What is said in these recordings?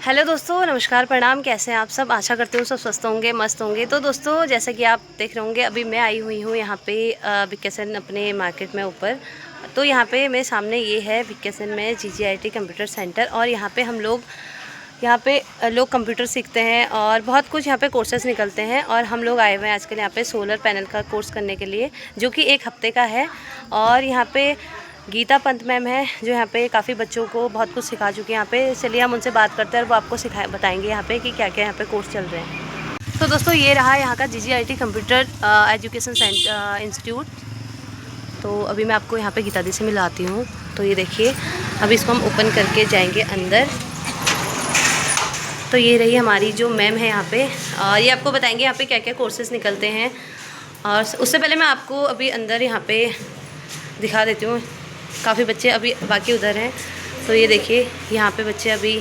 Hello दोस्तों, नमस्कार, प्रणाम। कैसे हैं आप सब? आशा करती हूँ सब स्वस्थ होंगे, मस्त होंगे। तो दोस्तों, जैसे कि आप देख रहे होंगे, अभी मैं आई हुई हूँ यहाँ पे भिक्केसन अपने मार्केट में ऊपर। तो यहाँ पे मेरे सामने ये है भिक्केसन में GGIT कंप्यूटर सेंटर। और यहाँ पे हम लोग लोग कंप्यूटर सीखते हैं और बहुत कुछ यहाँ पे कोर्सेज निकलते हैं। और हम लोग आए हुए हैं आजकल यहाँ पे सोलर पैनल का कोर्स करने के लिए, जो कि 1 हफ्ते का है। और यहाँ पे गीता पंत मैम है, जो यहाँ पे काफ़ी बच्चों को बहुत कुछ सिखा चुके हैं यहाँ पे। चलिए हम उनसे बात करते हैं और वो आपको बताएंगे यहाँ पे कि क्या क्या यहाँ पे कोर्स चल रहे हैं। तो दोस्तों, ये रहा यहाँ का GGIT कंप्यूटर एजुकेशन इंस्टीट्यूट। तो अभी मैं आपको यहाँ पे गीता दी से मिलाती हूँ। तो ये देखिए, अभी इसको हम ओपन करके जाएंगे अंदर। तो ये रही हमारी जो मैम है यहाँ पे, और ये आपको बताएंगे यहाँ पे क्या क्या कोर्सेज निकलते हैं। और उससे पहले मैं आपको अभी अंदर यहाँ पे दिखा देती हूँ। काफ़ी बच्चे अभी बाकी उधर हैं। तो ये देखिए, यहाँ पे बच्चे अभी,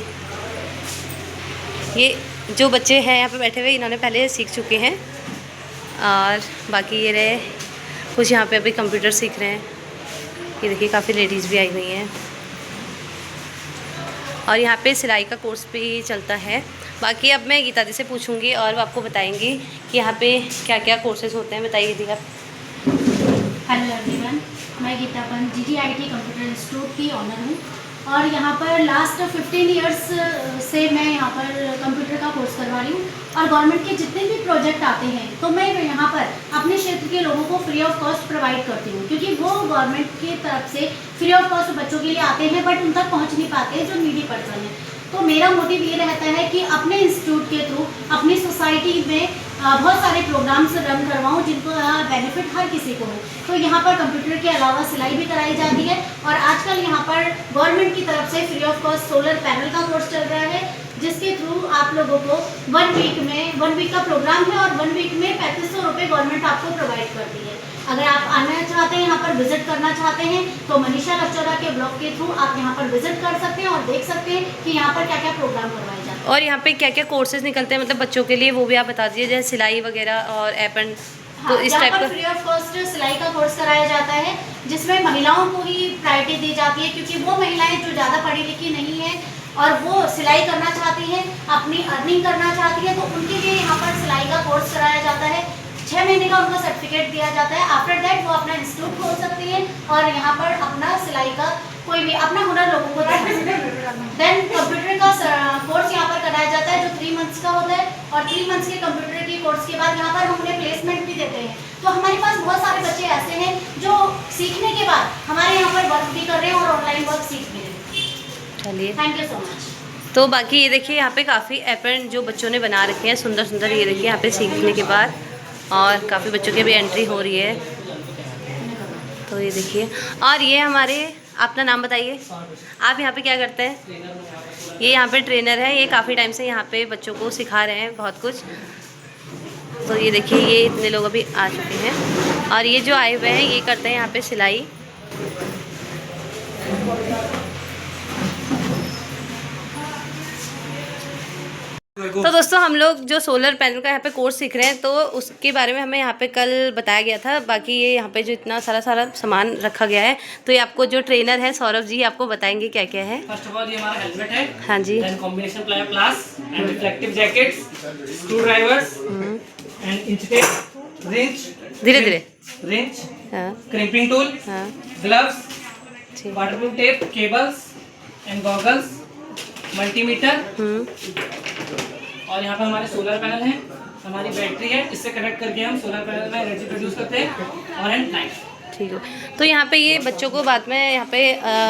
ये जो बच्चे हैं यहाँ पे बैठे हुए, इन्होंने पहले सीख चुके हैं। और बाकी ये रहे कुछ यहाँ पे अभी कंप्यूटर सीख रहे हैं। ये देखिए, काफ़ी लेडीज़ भी आई हुई हैं। और यहाँ पे सिलाई का कोर्स भी चलता है। बाकी अब मैं गीता दी से पूछूंगी और वो आपको बताएंगी कि यहाँ पे क्या क्या कोर्सेज होते हैं। बताइए दी आप। हेलो एवरीवन, मैं Geeta Pant GGIT computer institute की ऑनर हूँ। और यहाँ पर लास्ट 15 इयर्स से मैं यहाँ पर कंप्यूटर का कोर्स करवा रही हूँ। और गवर्नमेंट के जितने भी प्रोजेक्ट आते हैं तो मैं यहाँ पर अपने क्षेत्र के लोगों को फ्री ऑफ कॉस्ट प्रोवाइड करती हूँ, क्योंकि वो गवर्नमेंट की तरफ से फ्री ऑफ कॉस्ट बच्चों के लिए आते हैं, बट उन तक पहुँच नहीं पाते हैं जो नीडी पर्सन है। तो मेरा मोटिव ये रहता है कि अपने इंस्टीट्यूट के थ्रू अपनी सोसाइटी में बहुत सारे प्रोग्राम्स रन करवाऊँ जिनको बेनिफिट हर किसी को हो। तो यहाँ पर कंप्यूटर के अलावा सिलाई भी कराई जाती है। और आजकल यहाँ पर गवर्नमेंट की तरफ से free of cost solar panel का कोर्स चल रहा है, जिसके थ्रू आप लोगों को 1 वीक का प्रोग्राम है और 1 वीक में 3500 रुपये गवर्नमेंट आपको प्रोवाइड करती है। अगर आप आना चाहते हैं, यहाँ पर विजिट करना चाहते हैं, तो मनीषा लक्चौरा के ब्लॉग के थ्रू आप यहाँ पर विजिट कर सकते हैं और देख सकते हैं कि यहाँ पर क्या क्या प्रोग्राम करवाए जाते हैं और यहाँ पे क्या क्या कोर्सेज निकलते हैं, मतलब बच्चों के लिए, वो भी आप बता दीजिए, जैसे सिलाई वगैरह और एपन। तो इस टाइप का फ्री ऑफ कॉस्ट सिलाई का कोर्स कराया जाता है, जिसमें महिलाओं को ही प्रायोरिटी दी जाती है, क्योंकि वो महिलाएं जो ज़्यादा पढ़ी लिखी नहीं है और वो सिलाई करना चाहती है, अपनी अर्निंग करना चाहती है, तो उनके लिए यहाँ पर सिलाई का कोर्स कराया जाता है। 6 महीने का उनको सर्टिफिकेट दिया जाता है। आफ्टर दैट वो अपना इंस्टीट्यूट खोल सकती है और यहाँ पर अपना सिलाई का कोई भी अपना हुनर लोगों को देन कंप्यूटर का कोर्स यहाँ पर कराया जाता है, जो 3 मंथ्स का होता है। और 3 मंथ्स के कंप्यूटर के कोर्स के बाद यहाँ पर हम उन्हें प्लेसमेंट भी देते हैं। तो हमारे पास बहुत सारे बच्चे ऐसे हैं जो सीखने के बाद हमारे यहाँ पर वर्क भी कर रहे हैं और ऑनलाइन वर्क सीख भी रहे हैं। चलिए, थैंक यू सो मच। तो बाकी ये देखिए, यहाँ पे काफ़ी एपन जो बच्चों ने बना रखे हैं, सुंदर सुंदर। ये देखिए, यहाँ पे सीखने के बाद और काफ़ी बच्चों की भी एंट्री हो रही है। तो ये देखिए, और ये हमारे, अपना नाम बताइए, आप यहाँ पे क्या करते हैं? ये यहाँ पे ट्रेनर है, ये काफ़ी टाइम से यहाँ पे बच्चों को सिखा रहे हैं बहुत कुछ। तो ये देखिए, ये इतने लोग अभी आ चुके हैं। और ये जो आए हुए हैं, ये करते हैं यहाँ पे सिलाई। तो दोस्तों, हम लोग जो सोलर पैनल का यहाँ पे कोर्स सीख रहे हैं, तो उसके बारे में हमें यहाँ पे कल बताया गया था। बाकी ये यहाँ पे जो इतना सारा सामान रखा गया है, तो ये आपको जो ट्रेनर है सौरभ जी, आपको बताएंगे क्या क्या है। फर्स्ट ऑफ ऑल, ये हमारा हेलमेट है। हाँ जी। Then combination plier pliers and reflective jackets, screwdrivers and inch tape, wrench, धीरे धीरे, रेंच, हाँ क्रिम्पिंग टूल, हाँ, ग्लव्स, ठीक, waterproof tape, cables and goggles, multimeter. और यहाँ पर हमारे सोलर पैनल है, हमारी बैटरी है, इससे कनेक्ट करके हम सोलर पैनल में एनर्जी प्रोड्यूस करते हैं। और एंड लाइट। ठीक है। तो यहाँ पे ये बच्चों को बाद में यहाँ पे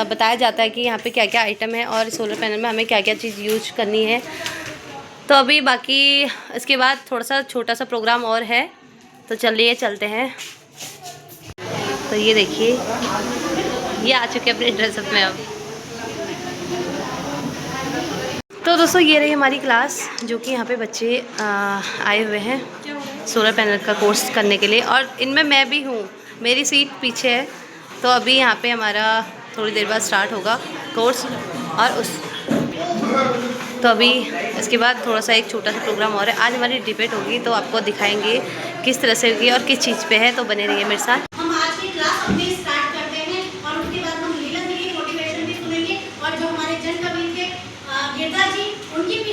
बताया जाता है कि यहाँ पे क्या क्या आइटम है और सोलर पैनल में हमें क्या क्या चीज़ यूज करनी है। तो अभी बाकी इसके बाद थोड़ा सा छोटा सा प्रोग्राम और है, तो चलिए चलते हैं। तो ये देखिए, ये आ चुके अपने ड्रेसअप में अब। तो दोस्तों, ये रही हमारी क्लास, जो कि यहाँ पे बच्चे आए हुए हैं सोलर पैनल का कोर्स करने के लिए। और इनमें मैं भी हूँ, मेरी सीट पीछे है। तो अभी यहाँ पे हमारा थोड़ी देर बाद स्टार्ट होगा कोर्स। और तो अभी इसके बाद थोड़ा सा एक छोटा सा प्रोग्राम और है। आज हमारी डिबेट होगी, तो आपको दिखाएंगे किस तरह से होगी और किस चीज़ पे है। तो बने रहिए मेरे साथ। हम आज की क्लास अपनी स्टार्ट करते हैं और उसके बाद हम लीला जी की मोटिवेशन भी सुनेंगे और जो हमारे जन कबीर के गीता जी, उनकी भी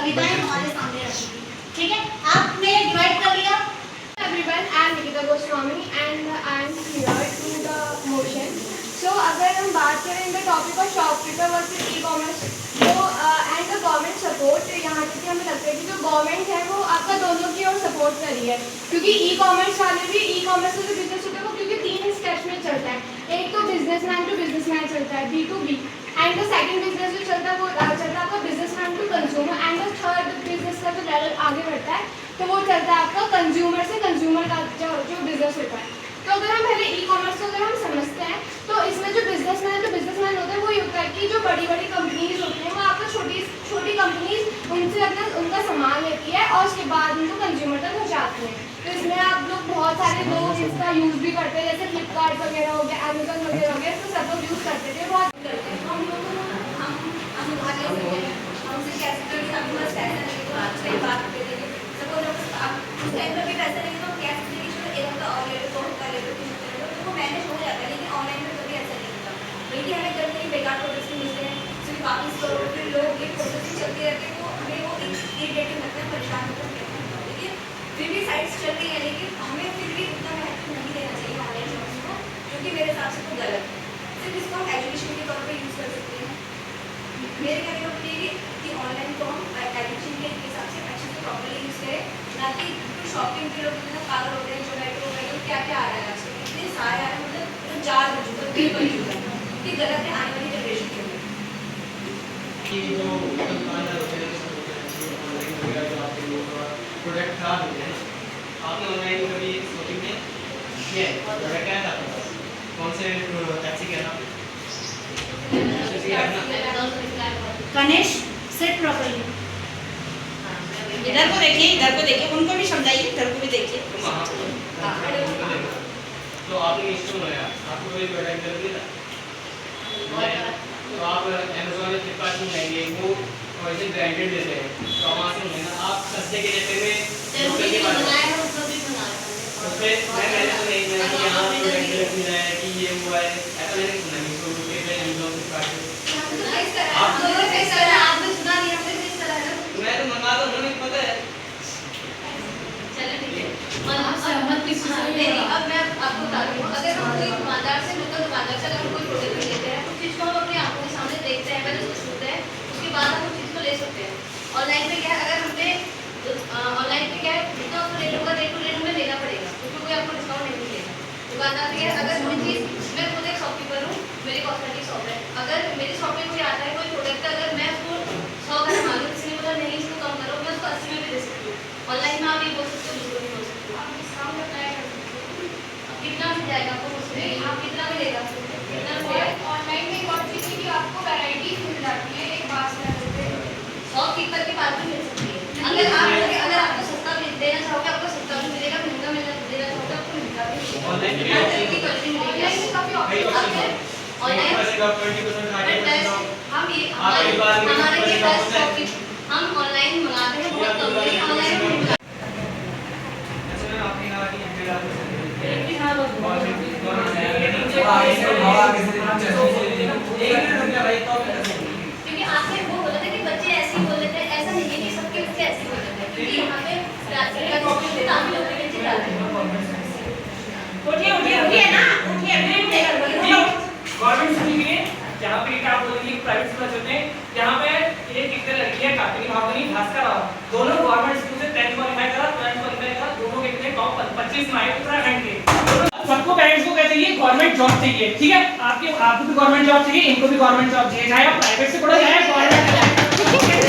कविताएं हमारे सामने रखी थी। ठीक है, आपने डिवाइड कर लिया। Everyone, I am Nikita Goswami and I am here to the motion. So अगर हम बात करें in the topic of shopkeeper versus e commerce तो एंड द गवर्नमेंट सपोर्ट, यहाँ तक कि हमें लगता है कि जो गवर्नमेंट है वो आपका दोनों की ओर सपोर्ट कर रही है, क्योंकि ई कॉमर्स वाले भी ई कॉमर्स से जो बिजनेस होता है वो क्योंकि 3 स्टेप्स में चलता है। एक तो बिजनेसमैन टू बिजनेसमैन चलता है B2B, and the second business जो चलता है वो चलता है आपका businessman to consumer, and the third business का जो लेवल आगे बढ़ता है तो वो चलता है आपका कंज्यूमर से कंज्यूमर का जो बिजनेस होता है। तो अगर हम पहले ई कॉमर्स को अगर हम समझते हैं तो इसमें जो बिजनेसमैन होता है वो ये होता है कि जो बड़ी बड़ी कंपनीज होती हैं वो आपको छोटी कंपनीज उनसे अपना उनका सामान लेती है और उसके बाद उनको कंज्यूमर तक पहुँचाती हैं। तो इसमें आप लोग बहुत सारे लोग इसका यूज़ भी करते हैं, जैसे फ्लिपकार्ट वगैरह हो गया, अमेजोन वगैरह हो गया, तो सब लोग यूज़ करते थे, बहुत करते हैं। हम लोग हम उधार ले सकते हैं, हमसे कैसे करेंगे, आपके पास पैसा नहीं तो आप सही बात दे देंगे। सपोज आप उस टाइम पर भी पैसा नहीं तो कैश देंगे, चलो एक हफ्ता और ले लो, 2 हफ्ता ले लो, 3 हफ्ता ले लो, तो वो मैनेज हो जाता है। लेकिन ऑनलाइन में कभी ऐसा नहीं होता, बल्कि हमें जल्दी बेकार प्रोडक्ट्स मिलते हैं, सिर्फ वापस करो, फिर लोग ये प्रोसेसिंग चलती रहती है, वो हमें वो इरिटेटिंग लगता है, परेशान होता है। लेकिन फिर भी साइट्स चल रही है, लेकिन हमें फिर भी उतना महत्व नहीं देना चाहिए ऑनलाइन शॉपिंग को, जो कि मेरे हिसाब से तो गलत है। सिर्फ इसको हम एजुकेशन के तौर पे यूज़ कर सकते हैं। मेरे कहने का मतलब ये कि ऑनलाइन को हम एजुकेशन के हिसाब से अच्छे से प्रॉपर्ली यूज़ करें, ना कि शॉपिंग के लोग इतना पागल होते हैं, जोमेटो वगैरह क्या क्या आ रहा है आजकल, इतने सारे आ रहे हैं, मतलब 4 बजे तक 3 बजे तक, ये गलत है आने वाली जनरेशन के लिए। कि जो दुकानदार होते हैं ऑनलाइन वगैरह जो आपके लोग प्रोडक्ट खराब होते हैं, आपने ऑनलाइन कभी शॉपिंग में किया है? प्रोडक्ट आया था आपके पास? कौन से टैक्सी के नाम? गणेश सेट प्रॉपर्ली, इधर को देखिए, उनको भी समझाइए, इधर को भी देखिए। तो आपने इंस्टॉल होया, आपको कोई प्रोडक्ट जरूरी था तो आप अमेजोन या फ्लिपकार्ट से मंगाएंगे, वो वैसे ब्रांडेड देते हैं, तो आप वहाँ से मंगाना। आप सस्ते के चक्कर में लोकल के पास उसमें मैंने तो नहीं सुना कि यहाँ प्रोडक्ट गलत मिला है कि ये हुआ है, ऐसा मैंने सुना नहीं। तो लोकल पे अमेजोन फ्लिपकार्ट मैं तो मंगा दो, मुझे पता है। अब मैं आपको बता रही हूँ, अगर हम कोई दुकानदार से लोकल दुकानदार से अगर हम कोई प्रोडक्ट लेते हैं तो चीज़ को हम अपनी आंखों के सामने देखते हैं, पहले उसको छूते हैं, उसके बाद हम उस चीज़ को ले सकते हैं। ऑनलाइन पे क्या है, अगर हमने ऑनलाइन पे क्या है, जितना आपको रेट होगा रेट टू रेट हमें लेना पड़ेगा, क्योंकि कोई आपको डिस्काउंट नहीं मिलेगा। दुकानदार पे क्या है, अगर कोई चीज़, मैं खुद एक शॉपकीपर हूँ, मेरी कॉस्मेटिक शॉप है, अगर मेरी शॉप में कोई आता है कोई प्रोडक्ट, अगर मैं उसको 100 का मांगू, किसी ने बोला नहीं इसको कम करो, मैं उसको 80 में भी दे सकती हूँ। ऑनलाइन में आप ये बोल सकते हो, दूसरों नहीं बोल सकते हो। आप डिस्काउंट अप्लाई कर सकते हो, कितना मिल जाएगा आपको उसमें, आप कितना मिलेगा, कितना मिलेगा। ऑनलाइन में एक और चीज़ है कि आपको वैराइटीज मिल जाती है, एक बात से शॉपकीपर के पास भी मिल सकती है। अगर आपको सस्ता देना चाहोगे आपको सस्ता भी मिलेगा, महंगा देना चाहोगे आपको महंगा भी मिलेगा। ऑनलाइन में हर तरह की क्वालिटी मिलेगी, काफ़ी ऑनलाइन हम ये हमारे ये बेस्ट शॉपकीपर, हम ऑनलाइन मंगाते हैं, बहुत कंपनी ऑनलाइन क्योंकि आपने वो बोला था कि बच्चे ऐसे ही बोल लेते हैं, ऐसा नहीं है कि सबके बच्चे ऐसे ही बोल लेते हैं, क्योंकि यहाँ पे काफ़ी लोग के बच्चे जाते हैं। उठिए ना, गवर्नमेंट स्कूल के जहाँ पे आप बोलेंगे प्राइवेट स्कूल चलते हैं, यहाँ पे ये कितने लड़की है, कार्तिकी भावनी, भास्कर राव, दोनों गवर्नमेंट स्कूल से 10th क्वालिफाई करा, 12th क्वालिफाई करा, दोनों के कितने टॉप 25 में आए उत्तराखंड के। सबको पेरेंट्स को कहते हैं गवर्नमेंट जॉब चाहिए, ठीक है, आपको भी गवर्नमेंट जॉब चाहिए, इनको भी गवर्नमेंट जॉब चाहिए, चाहे आप प्राइवेट से पढ़ो चाहे गवर्नमेंट, ठीक है।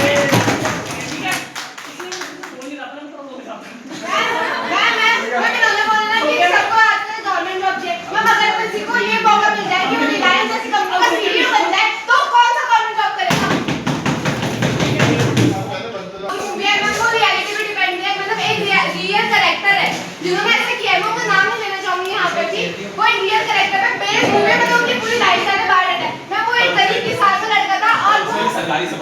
जिन्होंने ऐसा किया है, मैं उनका नाम नहीं लेना चाहूंगी यहाँ पे भी, वो एक रियल कैरेक्टर पे बेस्ड मूवी में, मतलब उनकी पूरी लाइफ स्टाइल बाहर है। मैं वो एक गरीब किसान का लड़का था और वो सरकारी से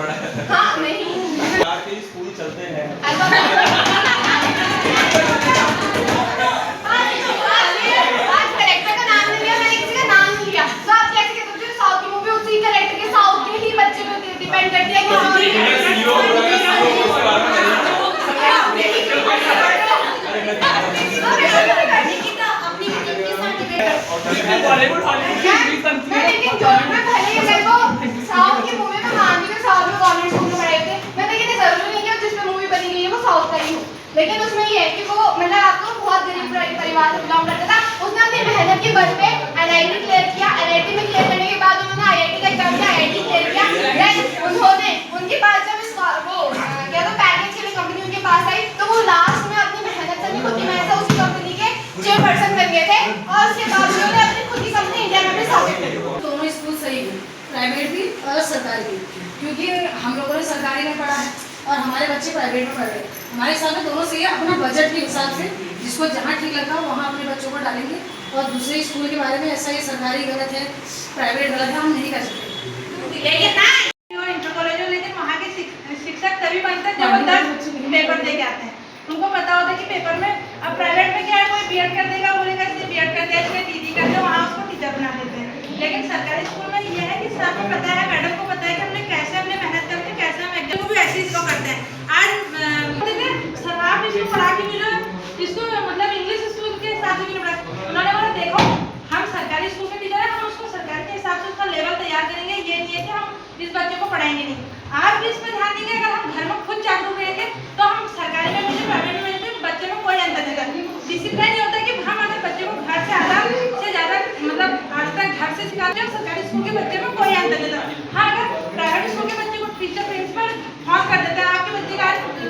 बॉलीवुड हॉलीवुड की मूवीज बनती है। लेकिन जो मैं भले ही मेरे को साउथ की मूवी में मानती हूँ, साउथ में गवर्नमेंट स्कूल में पढ़े थे, मैं लेकिन ये जरूरी नहीं है जिस पे मूवी बनी गई है वो साउथ का ही हो। लेकिन उसमें ये है कि वो मतलब आपको बहुत गरीब परिवार से बिलोंग करता था, उसने अपनी मेहनत के बल पे NIT क्लियर किया। NIT में क्लियर करने के बाद उन्होंने IIT का एग्जाम दिया, IIT क्लियर किया। देन उन्होंने उनके पास जब वो क्या तो पैकेज के लिए कंपनी उनके पास आई, तो वो लास्ट में अपनी मेहनत से खुद की मेहनत से उस कंपनी के चेयरपर्सन बन गए थे और उसके बाद उन्होंने अपनी खुद की कंपनी इंडिया में भी स्थापित की। दोनों स्कूल सही है, प्राइवेट भी और सरकारी भी, क्योंकि हम लोगों ने सरकारी में पढ़ा है और हमारे बच्चे प्राइवेट में पढ़ रहे हैं। हमारे हिसाब में दोनों सही है, अपना बजट के हिसाब से जिसको जहाँ ठीक लगता हो वहाँ अपने बच्चों को डालेंगे। और दूसरे स्कूल के बारे में ऐसा ही सरकारी गलत है, प्राइवेट गलत है, हम नहीं कर सकते। लेकिन ना इंटर कॉलेज में, लेकिन वहाँ के शिक्षक तभी बनते हैं जब बच्चे पेपर दे के आते हैं। उनको पता होता है कि पेपर में, अब प्राइवेट में क्या है, कोई बीएड कर देगा, बोलेगा इसने बीएड कर दिया, इसने TD कर दिया, वहाँ उसको टीचर बना देते हैं। लेकिन सरकारी स्कूल में ये है कि सबको पता है, मैडम को पता है कि हमने कैसे अपने मेहनत करते हैं, कैसे हम एग्जाम को भी ऐसे इसको करते हैं। आज सरकार इसको पढ़ा के मिला, इसको मतलब इंग्लिश स्कूल के हिसाब से भी पढ़ा। उन्होंने बोला देखो हम सरकारी स्कूल में टीचर है, हम उसको सरकार के हिसाब से उसका लेवल तैयार करेंगे, ये नहीं है कि हम इस बच्चे को पढ़ाएंगे नहीं। आप भी इस पर ध्यान देंगे, अगर हम घर में खुद जागरूक रहेंगे तो हम सरकारी में भेजें, प्राइवेट में भेजें, बच्चे में कोई अंतर नहीं करता। डिसिप्लिन ये होता है कि हम अगर बच्चे को घर से आधा से ज़्यादा मतलब आज तक घर से सिखाते हैं, सरकारी स्कूल के बच्चे में कोई अंतर नहीं था। हाँ, अगर प्राइवेट स्कूल के बच्चे को टीचर प्रिंसिपल फोन कर देता है, आपके बच्चे का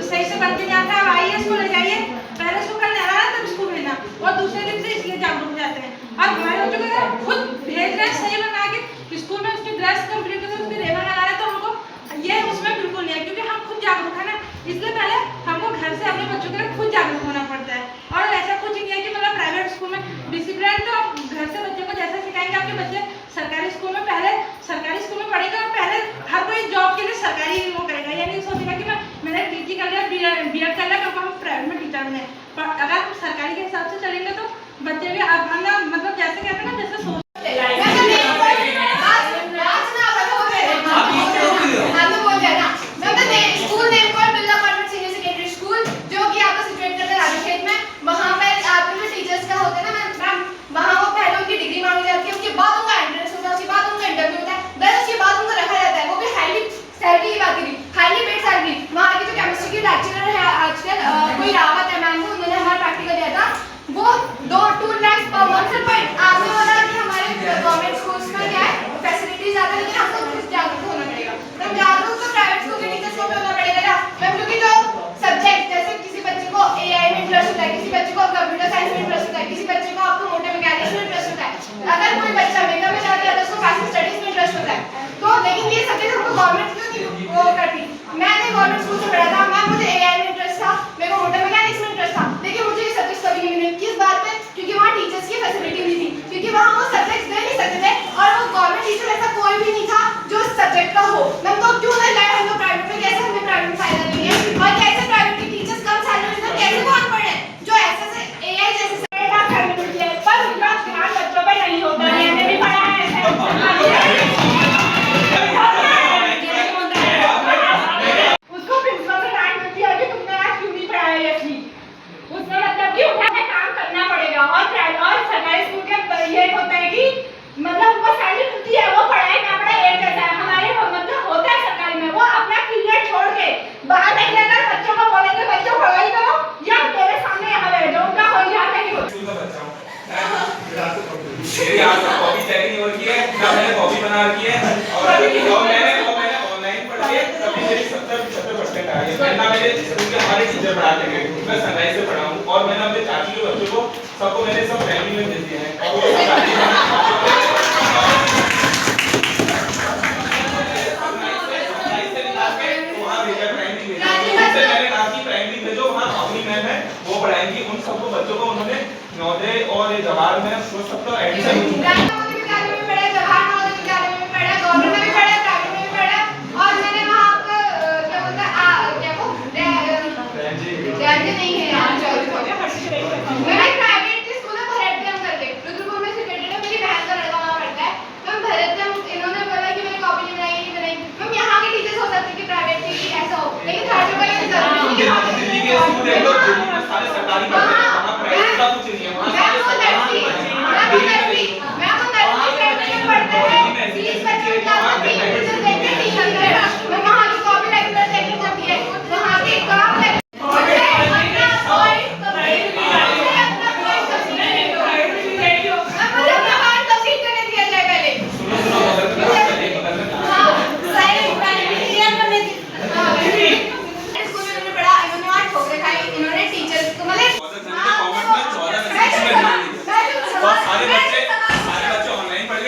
सही से बन के नहीं आता है, अब आइए स्कूल ले जाइए, पहले स्कूल का नया तब स्कूल भेजना, और दूसरे दिन से इसलिए जागरूक हो जाते हैं। और हमारे बच्चों को खुद भेज रहे हैं सही बना के स्कूल में, उसकी ड्रेस कंप्लीट करके उसकी रेबन लगा रहे हैं, तो हमको ये उसमें बिल्कुल नहीं है, क्योंकि हम खुद जागरूक है ना, इसलिए पहले हमको घर से अपने बच्चों के लिए खुद जागरूक होना पड़ता है। और ऐसा कुछ नहीं है कि मतलब प्राइवेट स्कूल में डिसिप्लिन तो घर से बच्चे को जैसा सिखाएंगे, आपके बच्चे सरकारी स्कूल में पहले सरकारी स्कूल में पढ़ेगा और पहले हर कोई जॉब के लिए सरकारी वो करेगा, यानी सोचेगा कि मैंने TT कर लिया, बीएड कर लिया, कब हम प्राइवेट में टीचर बने। पर अगर हम सरकारी के हिसाब से चलेंगे तो बच्चे भी अपना मतलब जैसे कहते हैं ना, जैसे सोच कॉपी चेकिंग हो रही है, मैंने कॉपी बना रखी है और मैंने ऑनलाइन पढ़ के तभी मेरी 70-75% आ गई। मैं मेरे स्कूल के हमारे टीचर पढ़ाते हैं, मैं सनराइज से पढ़ा हूँ और मैंने अपने चाची के बच्चों को सबको मैंने सब फैमिली में भेज दिए हैं और वो वो पढ़ाएंगी, उन सबको बच्चों को उन्होंने नवोदय और जवाहर में वो सबको एडमिशन नहीं है, मैं प्राइवेट स्कूल में भरत करके रुद्रपुर में सिचुएटेड है, मेरी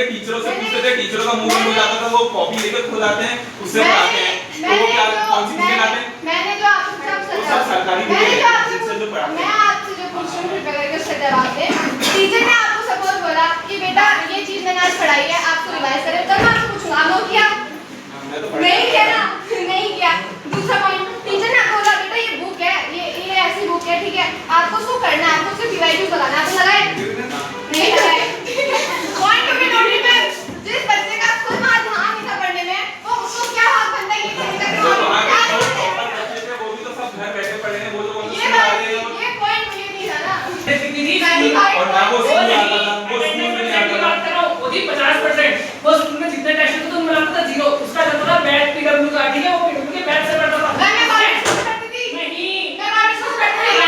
पहले टीचरों से पूछते थे, टीचरों का मुंह बंद हो जाता था, वो कॉपी लेकर खुद आते हैं, उससे पढ़ाते हैं। तो वो क्या कौन सी चीजें लाते हैं? मैंने जो आपसे सब सरकारी मैं आपसे जो पढ़ाते क्वेश्चन प्रिपेयर करके उससे जवाब दे, टीचर ने आपको सपोज बोला कि बेटा ये चीज मैंने आज पढ़ाई है, आपको रिवाइज करें, तब मैं आपसे पूछूंगा आपने किया? नहीं किया ना, नहीं किया। दूसरा पॉइंट, टीचर ने आपको बोला बेटा ये बुक है, ये ऐसी बुक है, ठीक है, आपको उसको करना है, आपको सिर्फ रिवाइज लगाना है, आपने लगाए? नहीं लगाए। पॉइंट टू बी नोटेड है, जिस बच्चे का खुद में ध्यान नहीं था पढ़ने में, वो उसको क्या हक बनता है ये कहने का कि वो भी तो सब घर बैठे पढ़े हैं, वो तो ये पॉइंट मुझे नहीं था ना। और ना वो स्कूल आता था, वो स्कूल में नहीं आता था। वो थी 50%, वो स्कूल में जितने टेस्ट होते थे उनमें आता था 0, उसका जाता था बैट पीडब्ल्यू का, ठीक है, वो पीडब्ल्यू के बैट से पढ़ता था। मैं गवर्नमेंट स्कूल करती थी, नहीं, मैं गवर्नमेंट स्कूल करती थी।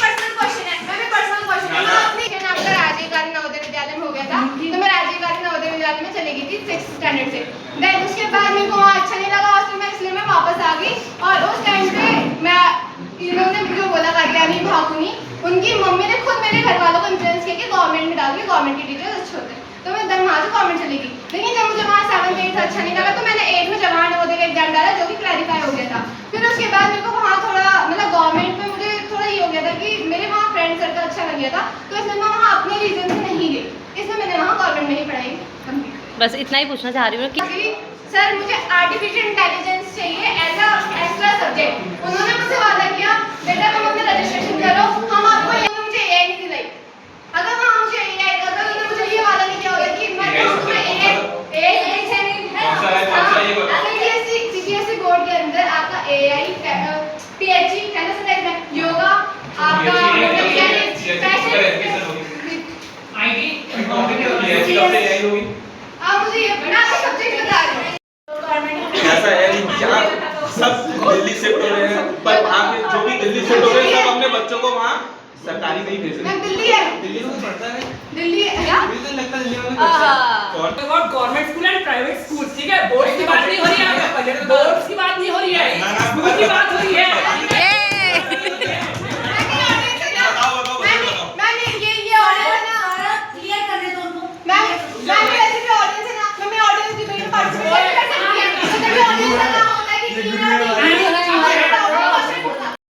पर्सनल क्वेश्चन है, मैं पर्सनल क्वेश्चन है, मैं अपनी जन आपका राजीव गांधी नवोदय विद्यालय में हो गया था, तो मैं राजीव गांधी नवोदय विद्यालय में चली गई थी 6th स्टैंडर्ड से। देन उसके बाद मेरे को वहाँ अच्छा नहीं लगा हॉस्टल में, इसलिए मैं वापस आ गई। और उस टाइम पे मैं इन्होंने जो बोला काटियानी भाकुनी, उनकी मम्मी ने खुद मेरे घर वालों को इन्फ्लुएंस किया कि गवर्नमेंट में डाल के गवर्नमेंट के टीचर्स अच्छे होते हैं, तो मैं वहाँ से गवर्नमेंट चली गई। लेकिन जब मुझे वहाँ 7th 8th अच्छा नहीं लगा, तो मैंने 8th में जवाहर नवोदय का एग्जाम डाला, जो कि क्लैरिफाई हो गया था। फिर उसके बाद मेरे को वहाँ थोड़ा मतलब गवर्नमेंट में मुझे थोड़ा ये हो गया था कि मेरे वहाँ फ्रेंड सर्कल अच्छा लग गया था, तो इसलिए मैं वहाँ अपने रीजन से नहीं गई, इसलिए मैंने वहाँ गवर्नमेंट में ही पढ़ाई कंप्लीट। बस इतना ही पूछना चाह रही हूँ कि सर मुझे आर्टिफिशियल इंटेलिजेंस चाहिए एज अ एक्स्ट्रा सब्जेक्ट। उन्होंने मुझसे वादा किया बेटा तुम अपना रजिस्ट्रेशन करो, हम आपको ये मुझे एआई नहीं दिलाई। अगर वहाँ मुझे एआई अगर उन्होंने मुझे ये वादा नहीं किया होगा कि मैं तो एआई से नहीं है। सीबीएसई बोर्ड के अंदर आपका एआई पीएचडी है ना, योगा आपका आप मुझे ये बना के सब्जेक्ट बता रहे हैं। ऐसा है क्या सब दिल्ली शिफ्ट हो रहे हैं, पर वहाँ के जो भी दिल्ली शिफ्ट हो रहे हैं सब अपने बच्चों को वहाँ सरकारी में ही भेज रहे हैं। दिल्ली है, दिल्ली में पढ़ता है, दिल्ली है क्या? मुझे लगता है दिल्ली में पढ़ता है। और government school and private school, ठीक है, बोर्ड की बात नहीं हो रही है, बोर्ड की बात नहीं हो रही है, स्कूल की बात हो रही है।